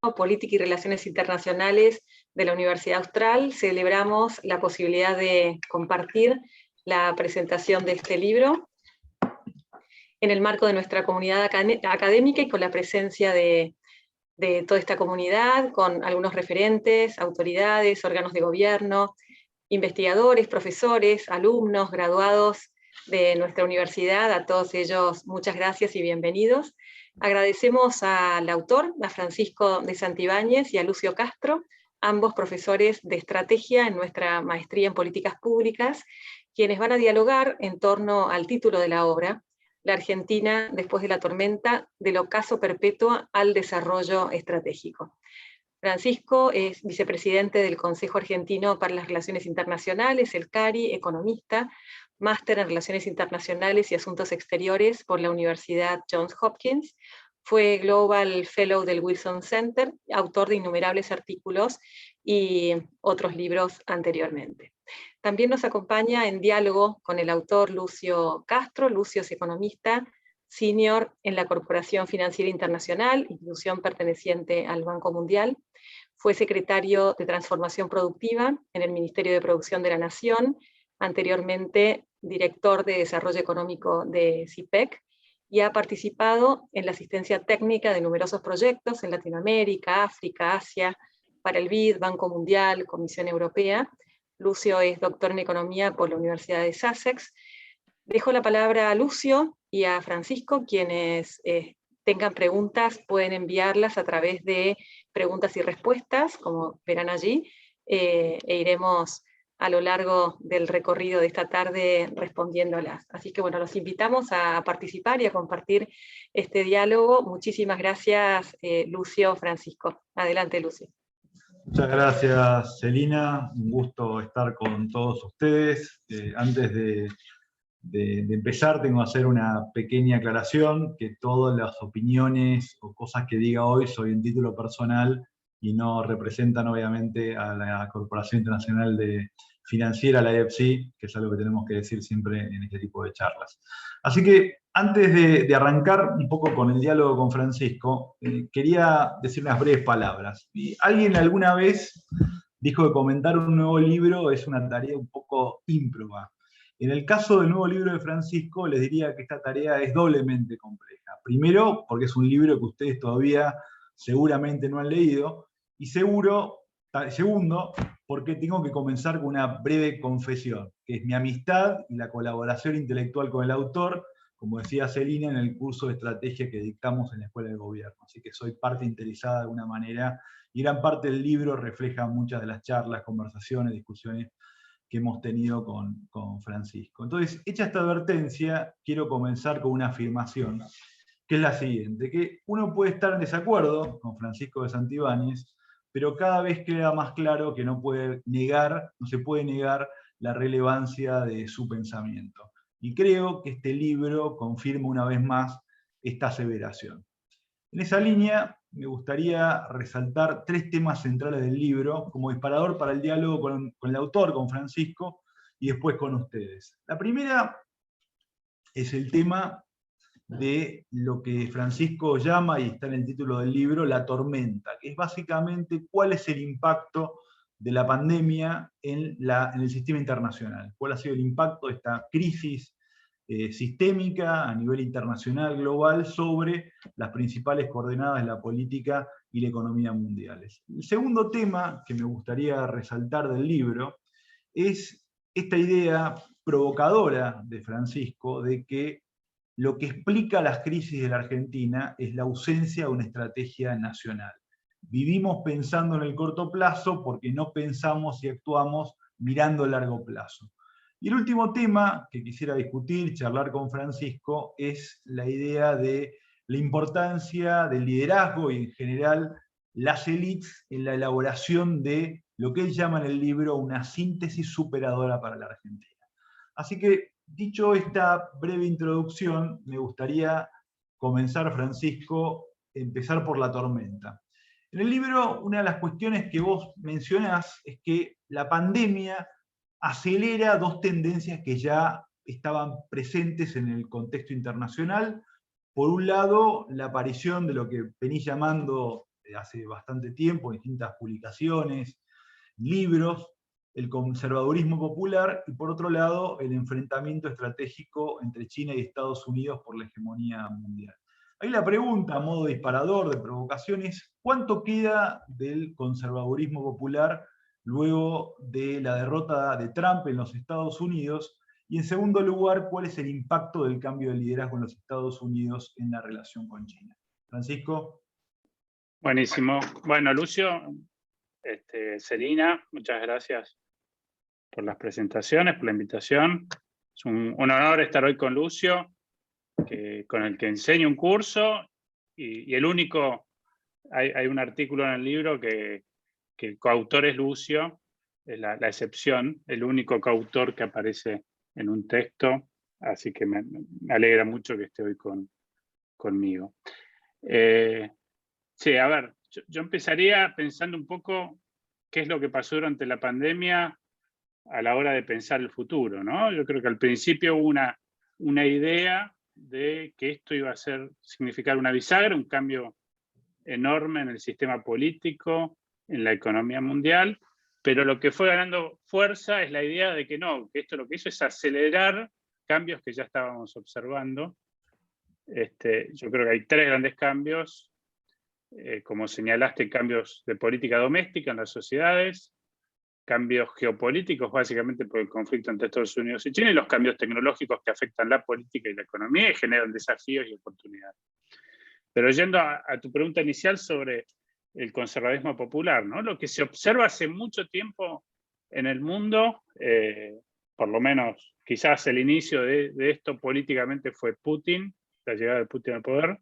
Política y Relaciones Internacionales de la Universidad Austral, celebramos la posibilidad de compartir la presentación de este libro en el marco de nuestra comunidad académica y con la presencia de toda esta comunidad, con algunos referentes, autoridades, órganos de gobierno, investigadores, profesores, alumnos, graduados de nuestra universidad. A todos ellos muchas gracias y bienvenidos. Agradecemos al autor, a Francisco de Santibáñez y a Lucio Castro, ambos profesores de estrategia en nuestra maestría en políticas públicas, quienes van a dialogar en torno al título de la obra, La Argentina después de la tormenta, del ocaso perpetuo al desarrollo estratégico. Francisco es vicepresidente del Consejo Argentino para las Relaciones Internacionales, el CARI, economista, máster en Relaciones Internacionales y Asuntos Exteriores por la Universidad Johns Hopkins, fue Global Fellow del Wilson Center, autor de innumerables artículos y otros libros anteriormente. También nos acompaña en diálogo con el autor Lucio Castro. Lucio es economista, senior en la Corporación Financiera Internacional, institución perteneciente al Banco Mundial. Fue secretario de Transformación Productiva en el Ministerio de Producción de la Nación, anteriormente director de Desarrollo Económico de CIPEC, y ha participado en la asistencia técnica de numerosos proyectos en Latinoamérica, África, Asia, para el BID, Banco Mundial, Comisión Europea. Lucio es doctor en Economía por la Universidad de Sussex. Dejo la palabra a Lucio y a Francisco, quienes tengan preguntas pueden enviarlas a través de preguntas y respuestas, como verán allí, e iremos a lo largo del recorrido de esta tarde respondiéndolas. Así que bueno, los invitamos a participar y a compartir este diálogo. Muchísimas gracias, Lucio, Francisco. Adelante, Lucio. Muchas gracias, Celina. Un gusto estar con todos ustedes. Antes de empezar, tengo que hacer una pequeña aclaración, que todas las opiniones o cosas que diga hoy soy en título personal y no representan obviamente a la Corporación Internacional Financiera, la IFC, que es algo que tenemos que decir siempre en este tipo de charlas. Así que antes de arrancar un poco con el diálogo con Francisco, quería decir unas breves palabras. Alguien alguna vez dijo que comentar un nuevo libro es una tarea un poco ímproba. En el caso del nuevo libro de Francisco, les diría que esta tarea es doblemente compleja. Primero, porque es un libro que ustedes todavía seguramente no han leído, y segundo, porque tengo que comenzar con una breve confesión, que es mi amistad y la colaboración intelectual con el autor, como decía Celina, en el curso de estrategia que dictamos en la Escuela de Gobierno. Así que soy parte interesada de alguna manera, y gran parte del libro refleja muchas de las charlas, conversaciones, discusiones que hemos tenido con Francisco. Entonces, hecha esta advertencia, quiero comenzar con una afirmación, que es la siguiente, que uno puede estar en desacuerdo con Francisco de Santibáñez, pero cada vez queda más claro que no se puede negar la relevancia de su pensamiento. Y creo que este libro confirma una vez más esta aseveración. En esa línea, me gustaría resaltar 3 temas centrales del libro como disparador para el diálogo con el autor, con Francisco, y después con ustedes. La primera es el tema de lo que Francisco llama, y está en el título del libro, la tormenta, que es básicamente cuál es el impacto de la pandemia en el sistema internacional, cuál ha sido el impacto de esta crisis sistémica a nivel internacional, global, sobre las principales coordenadas de la política y la economía mundiales. El segundo tema que me gustaría resaltar del libro es esta idea provocadora de Francisco de que lo que explica las crisis de la Argentina es la ausencia de una estrategia nacional. Vivimos pensando en el corto plazo porque no pensamos y actuamos mirando el largo plazo. Y el último tema que quisiera discutir, charlar con Francisco, es la idea de la importancia del liderazgo y en general las élites en la elaboración de lo que él llama en el libro una síntesis superadora para la Argentina. Así que, dicho esta breve introducción, me gustaría comenzar, Francisco, empezar por la tormenta. En el libro, una de las cuestiones que vos mencionás es que la pandemia acelera 2 tendencias que ya estaban presentes en el contexto internacional. Por un lado, la aparición de lo que venís llamando hace bastante tiempo, en distintas publicaciones, libros, el conservadurismo popular, y por otro lado, el enfrentamiento estratégico entre China y Estados Unidos por la hegemonía mundial. Ahí la pregunta, a modo disparador, de provocación, es ¿cuánto queda del conservadurismo popular luego de la derrota de Trump en los Estados Unidos? Y en segundo lugar, ¿cuál es el impacto del cambio de liderazgo en los Estados Unidos en la relación con China? Francisco. Buenísimo. Bueno, Lucio, Celina, muchas gracias por las presentaciones, por la invitación. Es un honor estar hoy con Lucio, con el que enseño un curso, y el único, hay un artículo en el libro que el coautor es Lucio, es la excepción, el único coautor que aparece en un texto, así que me alegra mucho que esté hoy conmigo. Sí, a ver, yo empezaría pensando un poco qué es lo que pasó durante la pandemia a la hora de pensar el futuro, ¿no? Yo creo que al principio hubo una idea de que esto iba a significar una bisagra, un cambio enorme en el sistema político, en la economía mundial, pero lo que fue ganando fuerza es la idea de que no, que esto lo que hizo es acelerar cambios que ya estábamos observando. Yo creo que hay tres grandes cambios, como señalaste, cambios de política doméstica en las sociedades, cambios geopolíticos, básicamente por el conflicto entre Estados Unidos y China, y los cambios tecnológicos que afectan la política y la economía y generan desafíos y oportunidades. Pero yendo a tu pregunta inicial sobre el conservadurismo popular, ¿no? Lo que se observa hace mucho tiempo en el mundo, por lo menos quizás el inicio de esto políticamente fue Putin, la llegada de Putin al poder,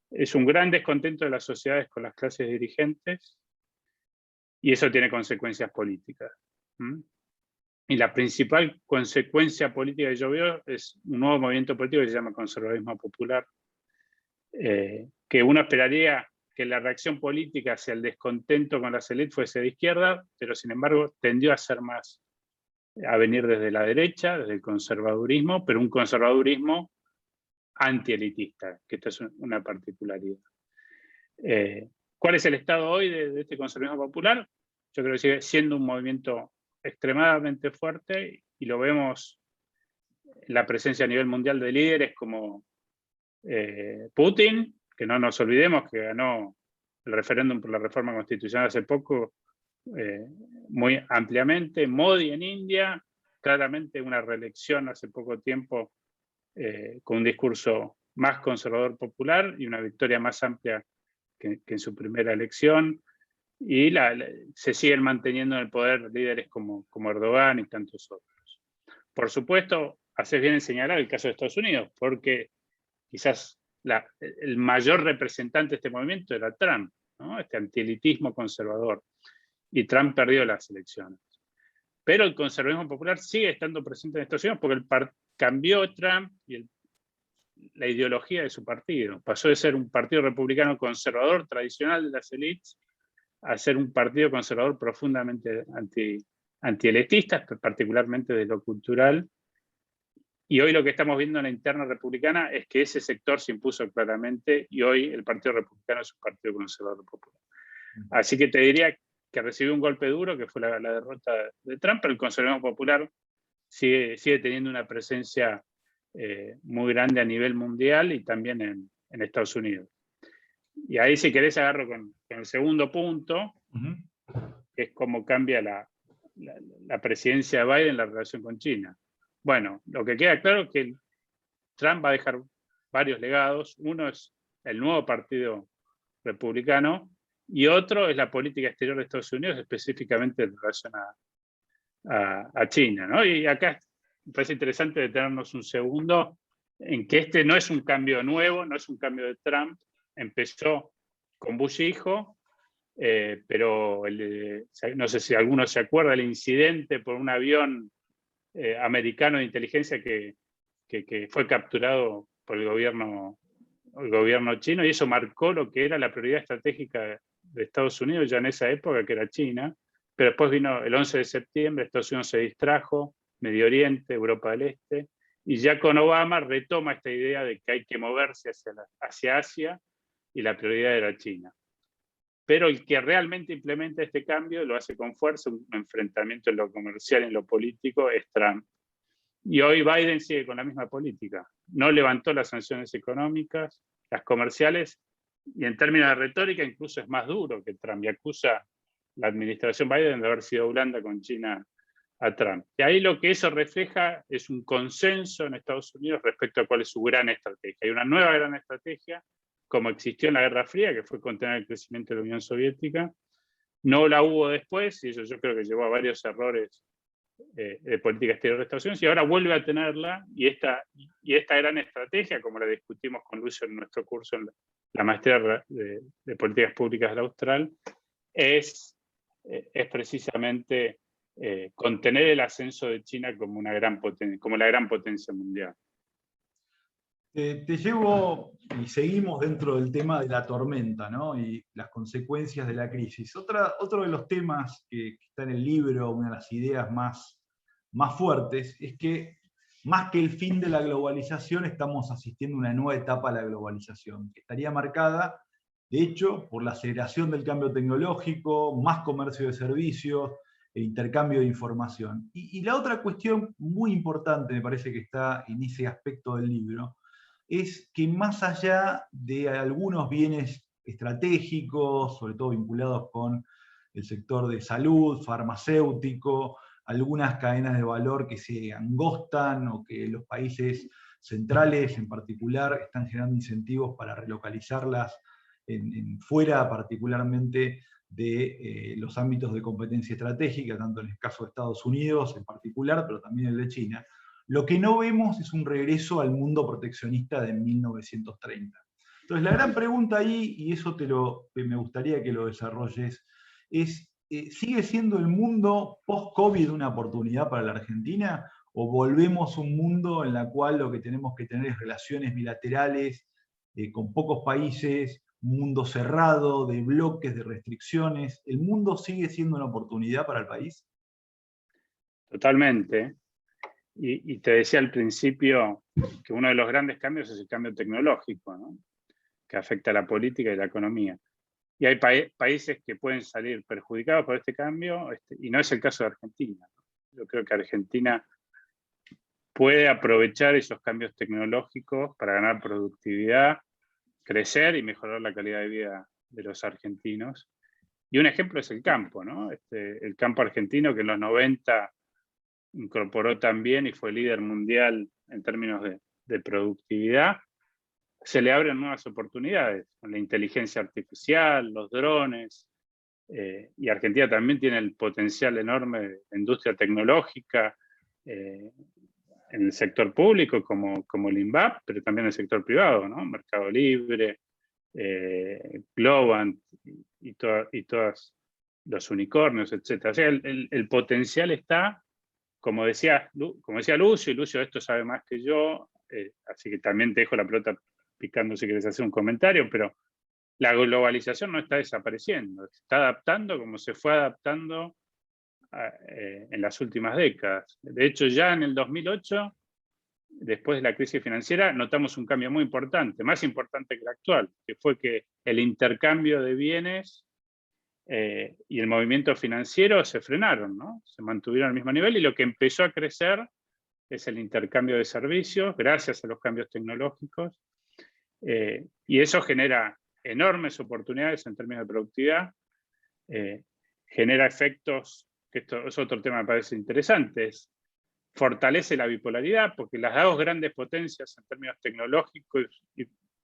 es un gran descontento de las sociedades con las clases dirigentes, y eso tiene consecuencias políticas. Y la principal consecuencia política que yo veo es un nuevo movimiento político que se llama conservadurismo popular, que uno esperaría que la reacción política hacia el descontento con las élites fuese de izquierda, pero sin embargo tendió a venir desde la derecha, desde el conservadurismo, pero un conservadurismo antielitista, que esta es una particularidad. ¿Cuál es el estado hoy de este conservadurismo popular? Yo creo que sigue siendo un movimiento extremadamente fuerte, y lo vemos en la presencia a nivel mundial de líderes como Putin, que no nos olvidemos que ganó el referéndum por la reforma constitucional hace poco, muy ampliamente. Modi en India, claramente una reelección hace poco tiempo, con un discurso más conservador popular y una victoria más amplia que en su primera elección. Y se siguen manteniendo en el poder líderes como Erdogan y tantos otros. Por supuesto, haces bien en señalar el caso de Estados Unidos, porque quizás el mayor representante de este movimiento era Trump, ¿no? Este antielitismo conservador. Y Trump perdió las elecciones. Pero el conservadurismo popular sigue estando presente en Estados Unidos porque cambió Trump y la ideología de su partido. Pasó de ser un partido republicano conservador tradicional de las élites a ser un partido conservador profundamente antielitista, particularmente de lo cultural. Y hoy lo que estamos viendo en la interna republicana es que ese sector se impuso claramente, y hoy el Partido Republicano es un partido conservador popular. Así que te diría que recibió un golpe duro, que fue la derrota de Trump, pero el conservadurismo popular sigue teniendo una presencia muy grande a nivel mundial y también en Estados Unidos. Y ahí, si querés, agarro con el segundo punto, que es cómo cambia la presidencia de Biden en la relación con China. Bueno, lo que queda claro es que Trump va a dejar varios legados. Uno es el nuevo partido republicano, y otro es la política exterior de Estados Unidos, específicamente en relación a China, ¿no? Y acá me parece interesante detenernos un segundo en que este no es un cambio nuevo, no es un cambio de Trump. Empezó con Bush hijo, pero no sé si alguno se acuerda del incidente por un avión americano de inteligencia que fue capturado por el gobierno chino, y eso marcó lo que era la prioridad estratégica de Estados Unidos ya en esa época, que era China. Pero después vino el 11 de septiembre, Estados Unidos se distrajo, Medio Oriente, Europa del Este, y ya con Obama retoma esta idea de que hay que moverse hacia Asia, y la prioridad era China. pero el que realmente implementa este cambio lo hace con fuerza, un enfrentamiento en lo comercial y en lo político es Trump. Y hoy Biden sigue con la misma política. No levantó las sanciones económicas, las comerciales, y en términos de retórica incluso es más duro que Trump, y acusa la administración Biden de haber sido blanda con China a Trump. Y ahí lo que eso refleja es un consenso en Estados Unidos respecto a cuál es su gran estrategia. Hay una nueva gran estrategia, como existió en la Guerra Fría, que fue contener el crecimiento de la Unión Soviética. No la hubo después, y eso yo creo que llevó a varios errores de política exterior de Estados Unidos, y ahora vuelve a tenerla, y esta gran estrategia, como la discutimos con Lucio en nuestro curso en la maestría de políticas públicas de la Austral, es precisamente contener el ascenso de China como una gran potencia, como la gran potencia mundial. Te llevo, y seguimos dentro del tema de la tormenta, ¿no? Y las consecuencias de la crisis. Otro de los temas que está en el libro, una de las ideas más fuertes, es que más que el fin de la globalización, estamos asistiendo a una nueva etapa de la globalización, que estaría marcada, de hecho, por la aceleración del cambio tecnológico, más comercio de servicios, el intercambio de información. Y la otra cuestión muy importante, me parece que está en ese aspecto del libro, es que más allá de algunos bienes estratégicos, sobre todo vinculados con el sector de salud, farmacéutico, algunas cadenas de valor que se angostan o que los países centrales en particular están generando incentivos para relocalizarlas fuera particularmente de los ámbitos de competencia estratégica, tanto en el caso de Estados Unidos en particular, pero también el de China. Lo que no vemos es un regreso al mundo proteccionista de 1930. Entonces, la gran pregunta ahí, y eso me gustaría que lo desarrolles, es, ¿sigue siendo el mundo post-COVID una oportunidad para la Argentina? ¿O volvemos a un mundo en el cual lo que tenemos que tener es relaciones bilaterales con pocos países, un mundo cerrado, de bloques, de restricciones? ¿El mundo sigue siendo una oportunidad para el país? Totalmente. Y te decía al principio que uno de los grandes cambios es el cambio tecnológico, ¿no? Que afecta a la política y la economía. Y hay países que pueden salir perjudicados por este cambio, y no es el caso de Argentina. Yo creo que Argentina puede aprovechar esos cambios tecnológicos para ganar productividad, crecer y mejorar la calidad de vida de los argentinos. Y un ejemplo es el campo, ¿no? El campo argentino, que en los 90 incorporó también y fue líder mundial en términos de productividad, se le abren nuevas oportunidades con la inteligencia artificial, los drones, y Argentina también tiene el potencial enorme de industria tecnológica en el sector público como el INVAP, pero también en el sector privado, ¿no? Mercado Libre, Globant y todos los unicornios, etc. O sea, el potencial está, como decía Lucio, y Lucio esto sabe más que yo, así que también te dejo la pelota picando si quieres hacer un comentario, pero la globalización no está desapareciendo, se está adaptando como se fue adaptando en las últimas décadas. De hecho, ya en el 2008, después de la crisis financiera, notamos un cambio muy importante, más importante que el actual, que fue que el intercambio de bienes y el movimiento financiero se frenaron, ¿no? Se mantuvieron al mismo nivel, y lo que empezó a crecer es el intercambio de servicios, gracias a los cambios tecnológicos, y eso genera enormes oportunidades en términos de productividad, genera efectos, que esto es otro tema que me parece interesante, fortalece la bipolaridad, porque las dos grandes potencias en términos tecnológicos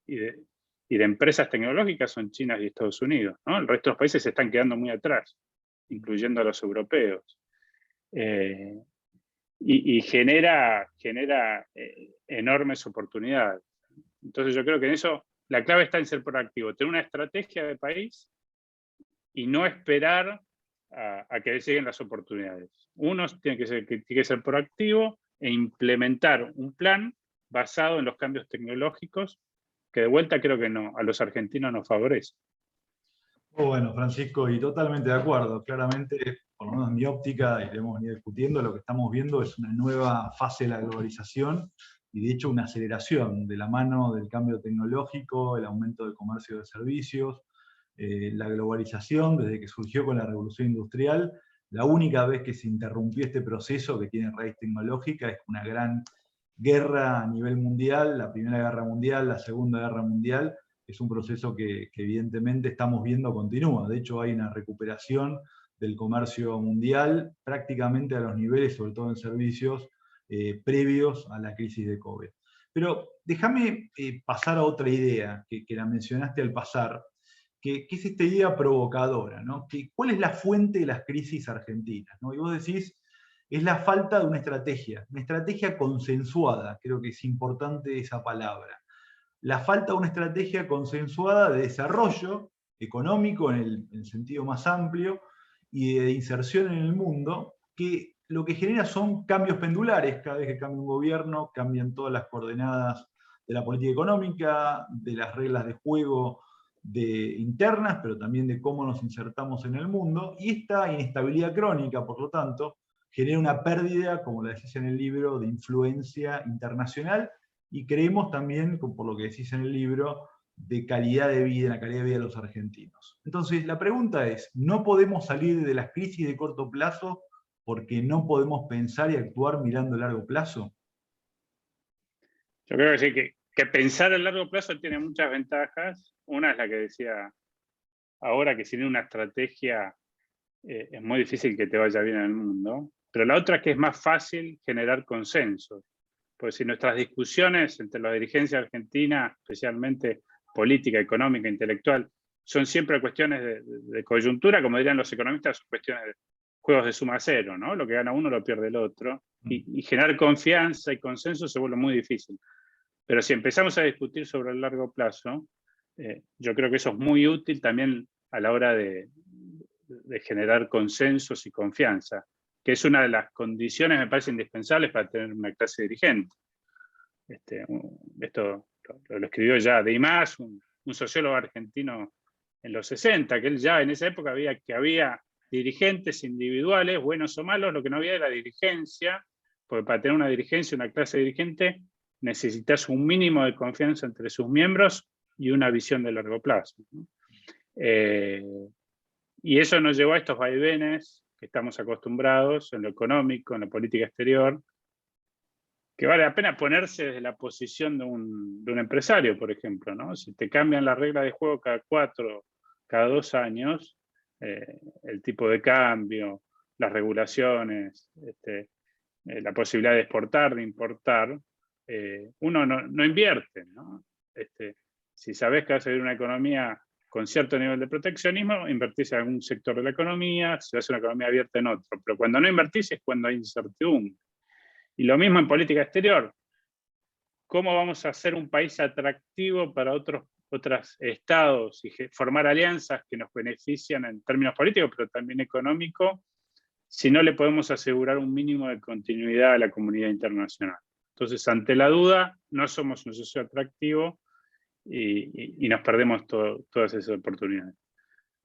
y de empresas tecnológicas son China y Estados Unidos, ¿no? El resto de los países se están quedando muy atrás, incluyendo a los europeos. Y genera enormes oportunidades. Entonces yo creo que en eso la clave está en ser proactivo, tener una estrategia de país y no esperar a que lleguen las oportunidades. Uno tiene que ser proactivo e implementar un plan basado en los cambios tecnológicos, que de vuelta creo que a los argentinos nos favorece. Muy bueno, Francisco, y totalmente de acuerdo. Claramente, por lo menos en mi óptica, y lo hemos venido discutiendo, lo que estamos viendo es una nueva fase de la globalización, y de hecho una aceleración de la mano del cambio tecnológico, el aumento del comercio de servicios, La globalización, desde que surgió con la revolución industrial, la única vez que se interrumpió este proceso que tiene raíz tecnológica es una gran guerra a nivel mundial, la Primera Guerra Mundial, la Segunda Guerra Mundial. Es un proceso que evidentemente estamos viendo continúa. De hecho, hay una recuperación del comercio mundial prácticamente a los niveles, sobre todo en servicios, previos a la crisis de COVID. Pero déjame pasar a otra idea que la mencionaste al pasar, que es esta idea provocadora, ¿no? ¿Cuál es la fuente de las crisis argentinas, ¿no? Y vos decís, es la falta de una estrategia consensuada, creo que es importante esa palabra. La falta de una estrategia consensuada de desarrollo económico en el sentido más amplio y de inserción en el mundo, que lo que genera son cambios pendulares. Cada vez que cambia un gobierno, cambian todas las coordenadas de la política económica, de las reglas de juego internas, pero también de cómo nos insertamos en el mundo, y esta inestabilidad crónica, por lo tanto, genera una pérdida, como lo decís en el libro, de influencia internacional, y creemos también, por lo que decís en el libro, de calidad de vida, la calidad de vida de los argentinos. Entonces, la pregunta es, ¿no podemos salir de las crisis de corto plazo porque no podemos pensar y actuar mirando a largo plazo? Yo creo que sí, que pensar a largo plazo tiene muchas ventajas. Una es la que decía ahora, que sin una estrategia es muy difícil que te vaya bien en el mundo. Pero la otra es que es más fácil generar consensos. Porque si nuestras discusiones entre la dirigencia argentina, especialmente política, económica, intelectual, son siempre cuestiones de coyuntura, como dirían los economistas, son cuestiones de juegos de suma cero, ¿no? Lo que gana uno lo pierde el otro. Y generar confianza y consenso se vuelve muy difícil. Pero si empezamos a discutir sobre el largo plazo, yo creo que eso es muy útil también a la hora de generar consensos y confianza, que es una de las condiciones, me parece, indispensables para tener una clase dirigente. Esto lo escribió ya Dimas, un sociólogo argentino en los 60, que él ya en esa época había dirigentes individuales, buenos o malos, lo que no había era dirigencia, porque para tener una dirigencia, una clase dirigente, necesitas un mínimo de confianza entre sus miembros y una visión de largo plazo, ¿no? Y eso nos llevó a estos vaivenes que estamos acostumbrados en lo económico, en la política exterior, que vale la pena ponerse desde la posición de un empresario, por ejemplo, ¿no? Si te cambian la regla de juego cada 2 años, el tipo de cambio, las regulaciones, la posibilidad de exportar, de importar, uno no invierte, ¿no? Si sabes que vas a vivir una economía con cierto nivel de proteccionismo, invertís en algún sector de la economía, si vas a una economía abierta en otro. Pero cuando no invertís es cuando hay incertidumbre. Y lo mismo en política exterior. ¿Cómo vamos a hacer un país atractivo para otros estados y formar alianzas que nos benefician en términos políticos, pero también económicos, si no le podemos asegurar un mínimo de continuidad a la comunidad internacional? Entonces, ante la duda, no somos un socio atractivo y nos perdemos todas esas oportunidades.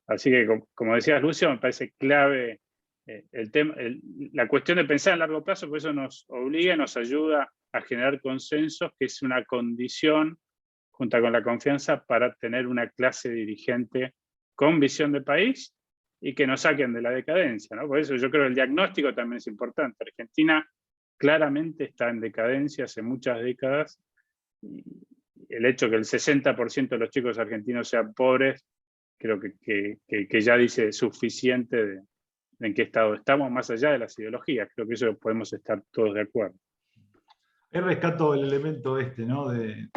Así que, como decías, Lucio, me parece clave la cuestión de pensar a largo plazo, porque eso nos obliga, nos ayuda a generar consensos, que es una condición, junto con la confianza, para tener una clase dirigente con visión de país y que nos saquen de la decadencia, ¿no? Por eso yo creo que el diagnóstico también es importante. Argentina claramente está en decadencia hace muchas décadas. Y el hecho que el 60% de los chicos argentinos sean pobres, creo que ya dice suficiente de en qué estado estamos, más allá de las ideologías. Creo que eso podemos estar todos de acuerdo. Rescato el elemento ¿no? de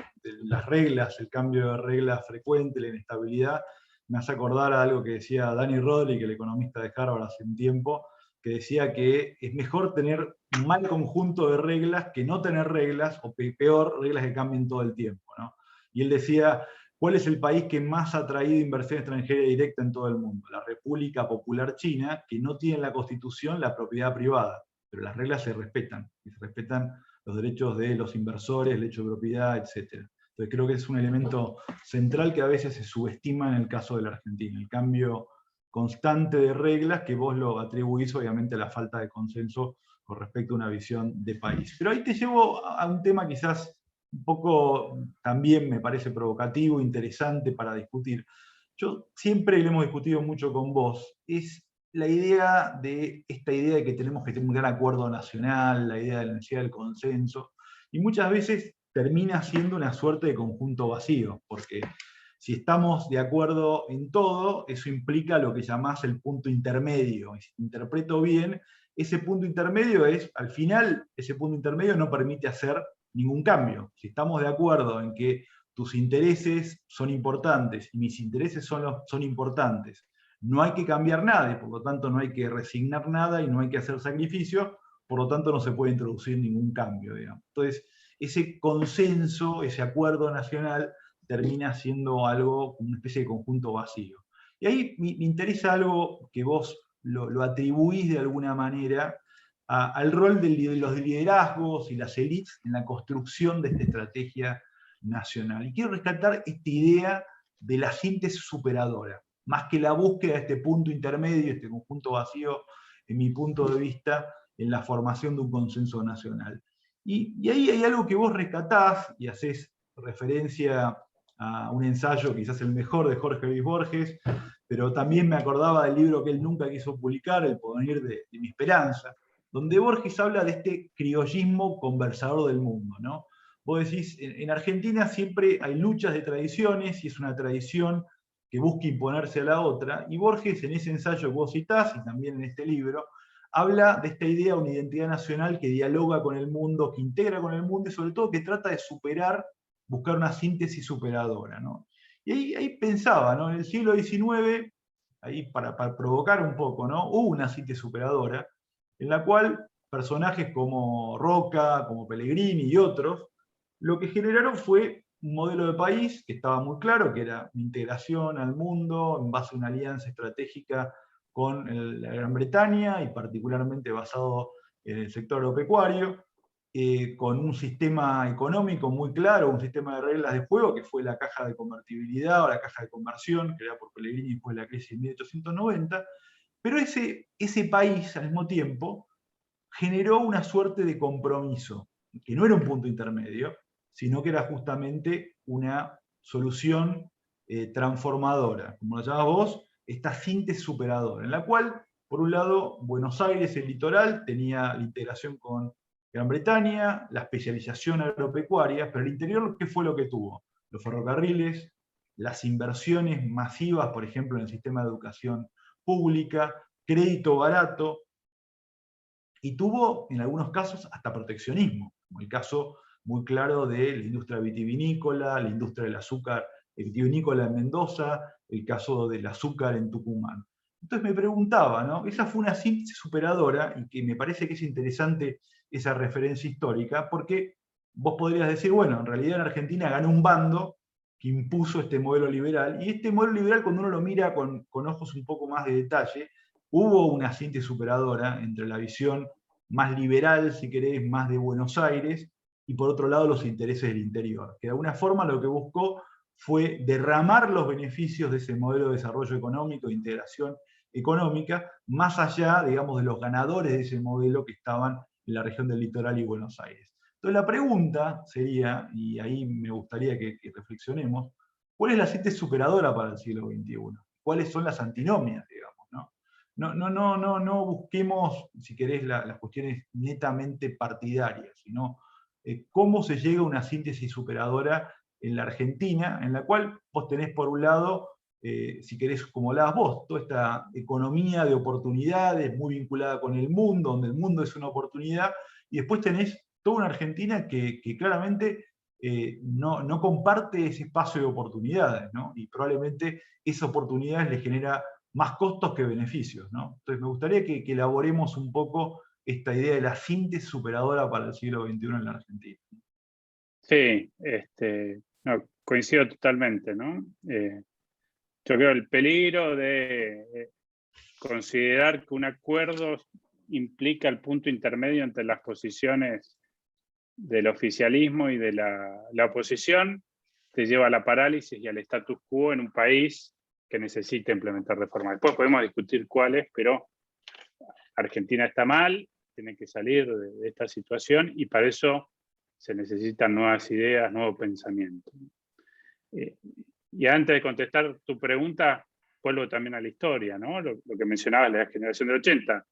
las reglas, el cambio de reglas frecuente, la inestabilidad. Me hace acordar a algo que decía Danny Rodrik, el economista de Harvard hace un tiempo, que decía que es mejor tener un mal conjunto de reglas que no tener reglas, o peor, reglas que cambien todo el tiempo, ¿no? Y él decía, ¿cuál es el país que más ha traído inversión extranjera directa en todo el mundo? La República Popular China, que no tiene en la Constitución la propiedad privada, pero las reglas se respetan, y se respetan los derechos de los inversores, el derecho de propiedad, etc. Entonces creo que es un elemento central que a veces se subestima en el caso de la Argentina, el cambio constante de reglas, que vos lo atribuís obviamente a la falta de consenso con respecto a una visión de país. Pero ahí te llevo a un tema quizás un poco también me parece provocativo, interesante para discutir, yo siempre lo hemos discutido mucho con vos, es la idea de esta idea de que tenemos que tener un gran acuerdo nacional, la idea de la necesidad del consenso, y muchas veces termina siendo una suerte de conjunto vacío, porque si estamos de acuerdo en todo, eso implica lo que llamás el punto intermedio. Y si interpreto bien, ese punto intermedio es, al final, ese punto intermedio no permite hacer ningún cambio. Si estamos de acuerdo en que tus intereses son importantes y mis intereses son importantes, no hay que cambiar nada, y por lo tanto no hay que resignar nada y no hay que hacer sacrificios, por lo tanto no se puede introducir ningún cambio, digamos. Entonces, ese consenso, ese acuerdo nacional, termina siendo algo, una especie de conjunto vacío. Y ahí me interesa algo que vos lo atribuís de alguna manera al rol de los liderazgos y las élites en la construcción de esta estrategia nacional. Y quiero rescatar esta idea de la síntesis superadora, más que la búsqueda de este punto intermedio, este conjunto vacío, en mi punto de vista, en la formación de un consenso nacional. Y ahí hay algo que vos rescatás y hacés referencia a un ensayo, quizás el mejor, de Jorge Luis Borges, pero también me acordaba del libro que él nunca quiso publicar, El porvenir de mi esperanza, donde Borges habla de este criollismo conversador del mundo, ¿no? Vos decís, en Argentina siempre hay luchas de tradiciones y es una tradición que busca imponerse a la otra, y Borges en ese ensayo que vos citás, y también en este libro, habla de esta idea de una identidad nacional que dialoga con el mundo, que integra con el mundo y sobre todo que trata de superar, buscar una síntesis superadora, ¿no? Y ahí pensaba, ¿no? En el siglo XIX, ahí para provocar un poco, ¿no? Hubo una síntesis superadora, en la cual personajes como Roca, como Pellegrini y otros, lo que generaron fue un modelo de país que estaba muy claro, que era integración al mundo en base a una alianza estratégica con la Gran Bretaña y particularmente basado en el sector agropecuario, con un sistema económico muy claro, un sistema de reglas de juego que fue la caja de convertibilidad o la caja de conversión, creada por Pellegrini después de la crisis de 1890, pero ese país al mismo tiempo generó una suerte de compromiso, que no era un punto intermedio, sino que era justamente una solución transformadora, como lo llamás vos, esta síntesis superadora, en la cual, por un lado, Buenos Aires, el litoral, tenía la integración con Gran Bretaña, la especialización agropecuaria, pero el interior, ¿qué fue lo que tuvo? Los ferrocarriles, las inversiones masivas, por ejemplo, en el sistema de educación pública, crédito barato, y tuvo, en algunos casos, hasta proteccionismo, como el caso muy claro de la industria vitivinícola, la industria del azúcar vitivinícola en Mendoza, el caso del azúcar en Tucumán. Entonces me preguntaba, ¿no? Esa fue una síntesis superadora, y que me parece que es interesante esa referencia histórica, porque vos podrías decir, bueno, en realidad en Argentina ganó un bando que impuso este modelo liberal, y este modelo liberal, cuando uno lo mira con ojos un poco más de detalle, hubo una síntesis superadora entre la visión más liberal, si querés, más de Buenos Aires, y por otro lado los intereses del interior, que de alguna forma lo que buscó fue derramar los beneficios de ese modelo de desarrollo económico, de integración económica, más allá, digamos, de los ganadores de ese modelo que estaban en la región del litoral y Buenos Aires. Entonces la pregunta sería, y ahí me gustaría que reflexionemos, ¿cuál es la síntesis superadora para el siglo XXI? ¿Cuáles son las antinomias, digamos? No busquemos, si querés, las cuestiones netamente partidarias, sino cómo se llega a una síntesis superadora en la Argentina, en la cual vos tenés por un lado, si querés, como hablabas vos, toda esta economía de oportunidades muy vinculada con el mundo, donde el mundo es una oportunidad, y después tenés toda una Argentina que claramente no comparte ese espacio de oportunidades, ¿no? Y probablemente esas oportunidades le genera más costos que beneficios, ¿no? Entonces me gustaría que elaboremos un poco esta idea de la síntesis superadora para el siglo XXI en la Argentina. Sí, no, coincido totalmente, ¿no? Yo creo el peligro de considerar que un acuerdo implica el punto intermedio entre las posiciones del oficialismo y de la oposición te lleva a la parálisis y al status quo en un país que necesita implementar reformas. Después podemos discutir cuáles, pero Argentina está mal, tiene que salir de esta situación y para eso se necesitan nuevas ideas, nuevo pensamiento. Y antes de contestar tu pregunta, vuelvo también a la historia, ¿no? Lo que mencionabas de la generación del 80.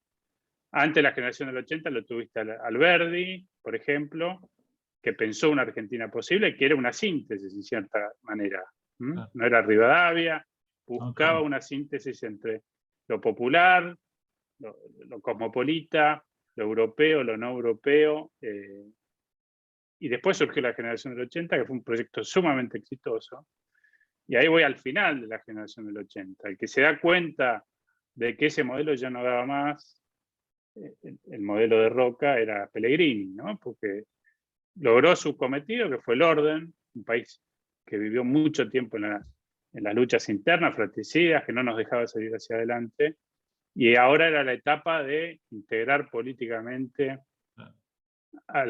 Antes de la generación del 80 lo tuviste a Alberdi, por ejemplo, que pensó una Argentina posible, que era una síntesis, en cierta manera. No era Rivadavia, buscaba una síntesis entre lo popular, lo cosmopolita, lo europeo, lo no europeo. Y después surgió la generación del 80, que fue un proyecto sumamente exitoso. Y ahí voy al final de la generación del 80. El que se da cuenta de que ese modelo ya no daba más, el modelo de Roca, era Pellegrini, ¿no? Porque logró su cometido, que fue el orden, un país que vivió mucho tiempo en las luchas internas, fratricidas, que no nos dejaba salir hacia adelante, y ahora era la etapa de integrar políticamente a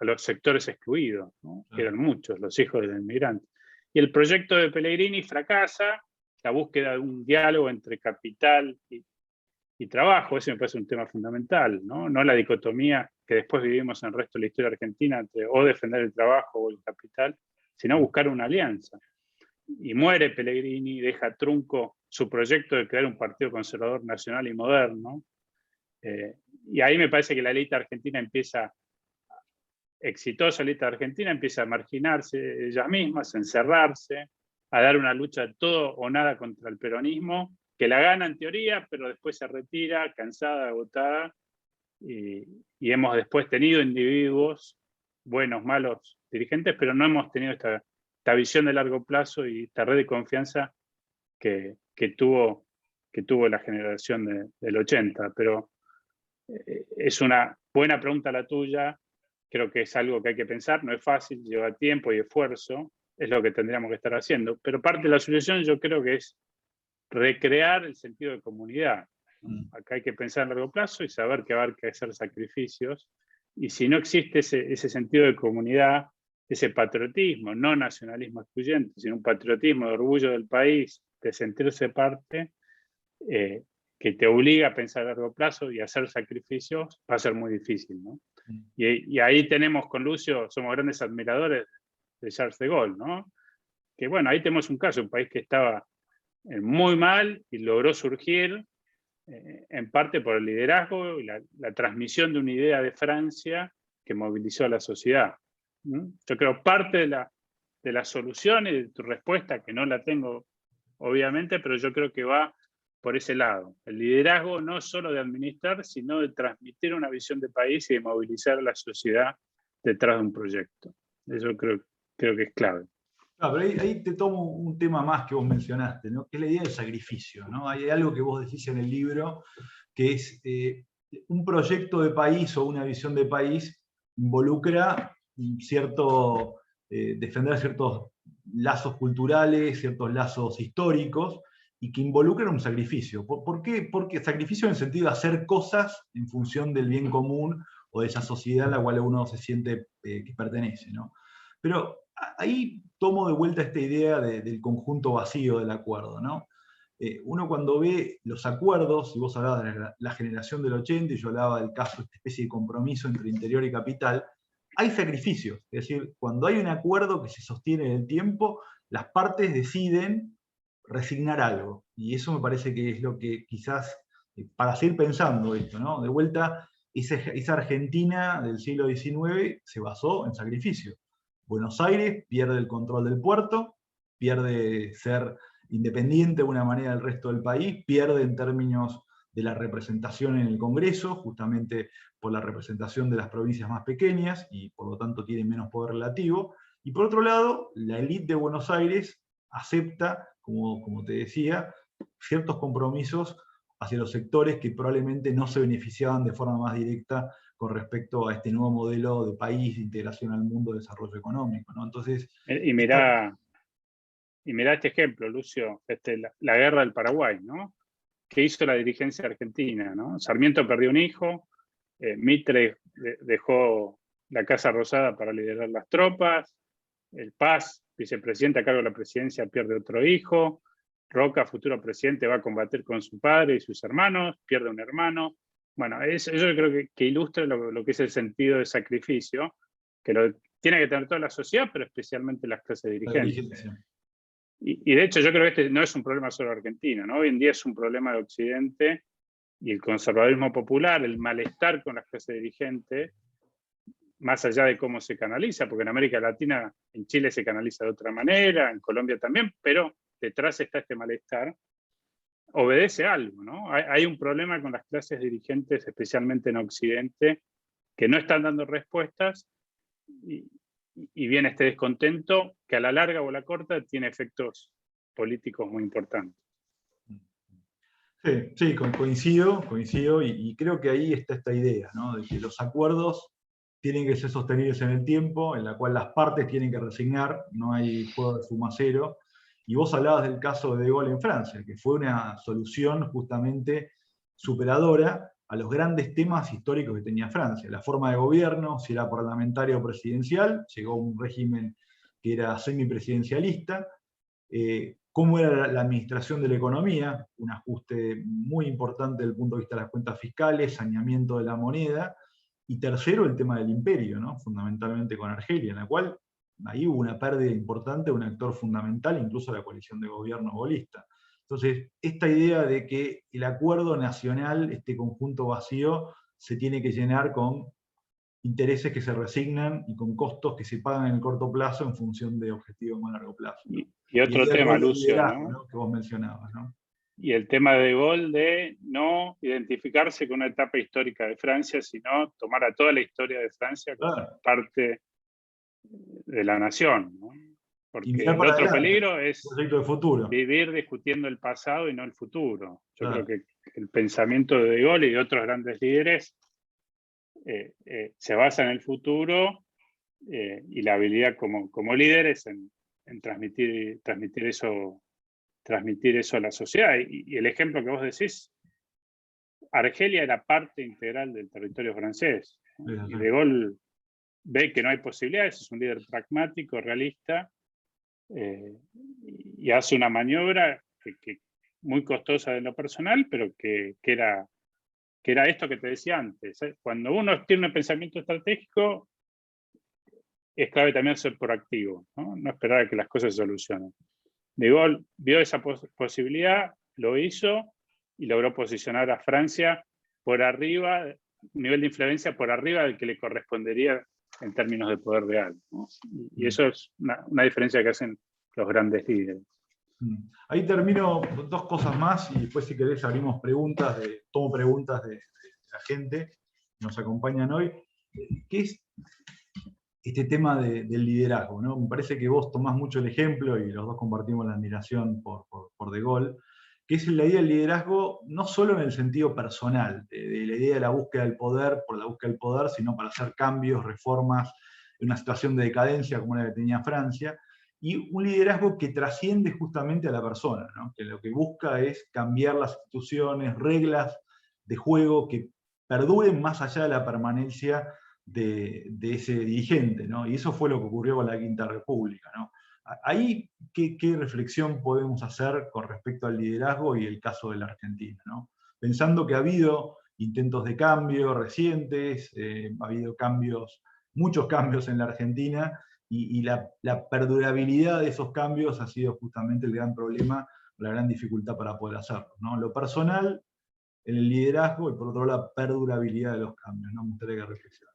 los sectores excluidos, ¿no? Que eran muchos, los hijos de los inmigrantes. Y el proyecto de Pellegrini fracasa, la búsqueda de un diálogo entre capital y trabajo, ese me parece un tema fundamental, ¿no? No la dicotomía que después vivimos en el resto de la historia argentina entre o defender el trabajo o el capital, sino buscar una alianza. Y muere Pellegrini, deja trunco su proyecto de crear un partido conservador nacional y moderno, y ahí me parece que la élite argentina exitosa élite argentina empieza a marginarse ellas mismas, a encerrarse, a dar una lucha de todo o nada contra el peronismo, que la gana en teoría, pero después se retira, cansada, agotada, y hemos después tenido individuos, buenos, malos dirigentes, pero no hemos tenido esta visión de largo plazo y esta red de confianza que tuvo la generación del 80. Pero es una buena pregunta la tuya, creo que es algo que hay que pensar, no es fácil, lleva tiempo y esfuerzo, es lo que tendríamos que estar haciendo, pero parte de la solución yo creo que es recrear el sentido de comunidad. Acá hay que pensar a largo plazo y saber que va a haber que hacer sacrificios, y si no existe ese sentido de comunidad, ese patriotismo, no nacionalismo excluyente, sino un patriotismo de orgullo del país, de sentirse parte, que te obliga a pensar a largo plazo y a hacer sacrificios, va a ser muy difícil, ¿no? Y ahí tenemos con Lucio, somos grandes admiradores de Charles de Gaulle, ¿no? Que bueno, ahí tenemos un caso, un país que estaba muy mal y logró surgir en parte por el liderazgo y la transmisión de una idea de Francia que movilizó a la sociedad. Yo creo parte de la solución y de tu respuesta, que no la tengo obviamente, pero yo creo que va por ese lado. El liderazgo no solo de administrar, sino de transmitir una visión de país y de movilizar a la sociedad detrás de un proyecto. Eso creo que es clave. No, pero ahí te tomo un tema más que vos mencionaste, ¿no? Que es la idea del sacrificio, ¿no? Hay algo que vos decís en el libro, que es un proyecto de país o una visión de país involucra defender ciertos lazos culturales, ciertos lazos históricos, y que involucran un sacrificio. ¿Por qué? Porque sacrificio en el sentido de hacer cosas en función del bien común o de esa sociedad a la cual uno se siente que pertenece, ¿no? Pero ahí tomo de vuelta esta idea del conjunto vacío del acuerdo, ¿no? Uno cuando ve los acuerdos, y vos hablabas de la generación del 80, y yo hablaba del caso de esta especie de compromiso entre interior y capital, hay sacrificios. Es decir, cuando hay un acuerdo que se sostiene en el tiempo, las partes deciden resignar algo. Y eso me parece que es lo que quizás, para seguir pensando esto, ¿no? De vuelta, esa Argentina del siglo XIX se basó en sacrificio. Buenos Aires pierde el control del puerto, pierde ser independiente de una manera del resto del país, pierde en términos de la representación en el Congreso, justamente por la representación de las provincias más pequeñas, y por lo tanto tiene menos poder relativo. Y por otro lado, la élite de Buenos Aires acepta, como te decía, ciertos compromisos hacia los sectores que probablemente no se beneficiaban de forma más directa con respecto a este nuevo modelo de país, de integración al mundo, de desarrollo económico, ¿no? Entonces, y mirá este ejemplo, Lucio, la guerra del Paraguay, ¿no? ¿Qué hizo la dirigencia argentina, ¿no? Sarmiento perdió un hijo, Mitre dejó la Casa Rosada para liderar las tropas, el Paz, vicepresidente a cargo de la presidencia, pierde otro hijo, Roca, futuro presidente, va a combatir con su padre y sus hermanos, pierde un hermano. Bueno, eso yo creo que ilustra lo que es el sentido de sacrificio, que lo tiene que tener toda la sociedad, pero especialmente las clases dirigentes. Y de hecho yo creo que este no es un problema solo de Argentina, ¿no? Hoy en día es un problema de Occidente, y el conservadurismo popular, el malestar con las clases dirigentes, más allá de cómo se canaliza, porque en América Latina, en Chile se canaliza de otra manera, en Colombia también, pero detrás está este malestar, obedece a algo, ¿no? Hay un problema con las clases dirigentes, especialmente en Occidente, que no están dando respuestas, y viene este descontento que a la larga o a la corta tiene efectos políticos muy importantes. Sí, sí, coincido y creo que ahí está esta idea, ¿no? De que los acuerdos tienen que ser sostenibles en el tiempo, en la cual las partes tienen que resignar, no hay juego de suma cero. Y vos hablabas del caso de De Gaulle en Francia, que fue una solución justamente superadora a los grandes temas históricos que tenía Francia. La forma de gobierno, si era parlamentario o presidencial, llegó a un régimen que era semipresidencialista. Cómo era la administración de la economía, un ajuste muy importante desde el punto de vista de las cuentas fiscales, saneamiento de la moneda, y tercero, el tema del imperio, ¿no? Fundamentalmente con Argelia, en la cual ahí hubo una pérdida importante de un actor fundamental, incluso la coalición de gobierno golista. Entonces, esta idea de que el acuerdo nacional, este conjunto vacío, se tiene que llenar con intereses que se resignan y con costos que se pagan en el corto plazo en función de objetivos más a largo plazo, ¿no? Y otro tema, Lucio, ¿no? Que vos mencionabas, ¿no? Y el tema de De Gaulle de no identificarse con una etapa histórica de Francia, sino tomar a toda la historia de Francia como parte de la nación, ¿no? Porque el otro peligro es de futuro. Vivir discutiendo el pasado y no el futuro. Yo creo que el pensamiento de Gaulle y de otros grandes líderes se basa en el futuro, y la habilidad como líderes en transmitir eso a la sociedad. Y el ejemplo que vos decís, Argelia era parte integral del territorio francés, ¿no? Y De Gaulle ve que no hay posibilidades, es un líder pragmático, realista, y hace una maniobra que muy costosa en lo personal, pero que era esto que te decía antes. Cuando uno tiene un pensamiento estratégico, es clave también ser proactivo, no esperar a que las cosas se solucionen. De Gaulle vio esa posibilidad, lo hizo y logró posicionar a Francia por arriba, nivel de influencia por arriba del que le correspondería en términos de poder real, ¿no? Y eso es una diferencia que hacen los grandes líderes. Ahí termino dos cosas más y después, si querés, abrimos preguntas, tomo preguntas de la gente que nos acompañan hoy. ¿Qué es este tema del liderazgo, ¿no? Me parece que vos tomás mucho el ejemplo y los dos compartimos la admiración por De Gaulle, que es la idea del liderazgo no solo en el sentido personal, de la idea de la búsqueda del poder por la búsqueda del poder, sino para hacer cambios, reformas en una situación de decadencia como la que tenía Francia, y un liderazgo que trasciende justamente a la persona, ¿no? Que lo que busca es cambiar las instituciones, reglas de juego que perduren más allá de la permanencia de ese dirigente, ¿no? Y eso fue lo que ocurrió con la Quinta República, ¿no? Ahí, ¿qué reflexión podemos hacer con respecto al liderazgo y el caso de la Argentina, ¿no? Pensando que ha habido intentos de cambio recientes, ha habido muchos cambios en la Argentina, y la perdurabilidad de esos cambios ha sido justamente el gran problema, la gran dificultad para poder hacerlo, ¿no? Lo personal, el liderazgo, y por otro lado la perdurabilidad de los cambios, ¿no? Me gustaría que reflexionar.